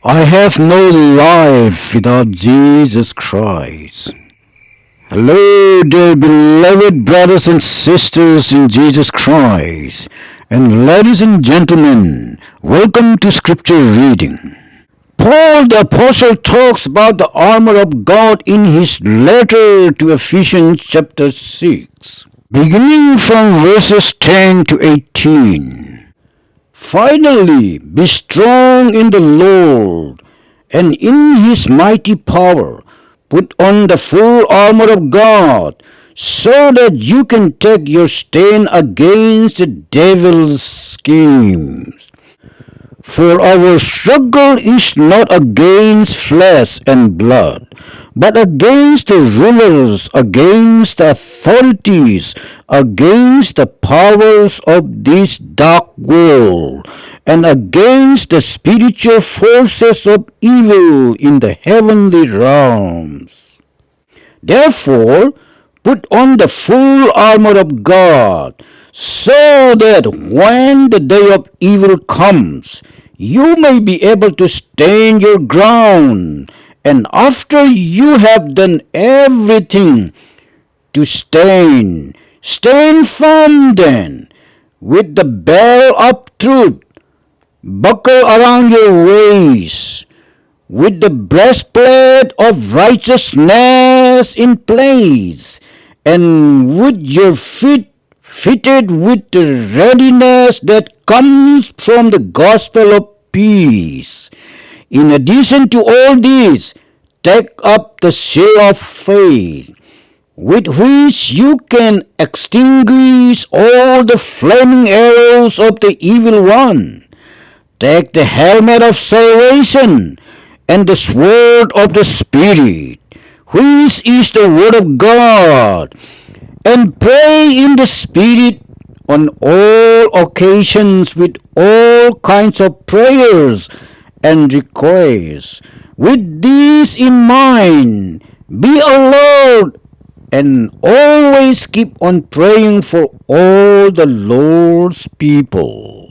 I have no life without Jesus Christ. Hello, dear beloved brothers and sisters in Jesus Christ, and ladies and gentlemen, welcome to Scripture reading. Paul the Apostle talks about the armor of God in his letter to Ephesians chapter 6, beginning from verses 10 to 18. Finally, be strong in the Lord and in his mighty power. Put on the full armor of God so that you can take your stand against the devil's schemes. For our struggle is not against flesh and blood, but against the rulers, against the authorities, against the powers of this dark world, and against the spiritual forces of evil in the heavenly realms. Therefore, put on the full armor of God, so that when the day of evil comes, you may be able to stand your ground, and after you have done everything to stand firm then, with the belt of truth buckled around your waist, with the breastplate of righteousness in place, and with your feet fitted with the readiness that comes from the gospel of peace. In addition to all this, take up the shield of faith, with which you can extinguish all the flaming arrows of the evil one. Take the helmet of salvation and the sword of the Spirit, which is the word of God, and pray in the Spirit on all occasions with all kinds of prayers and requests. With this in mind, be alert and always keep on praying for all the Lord's people.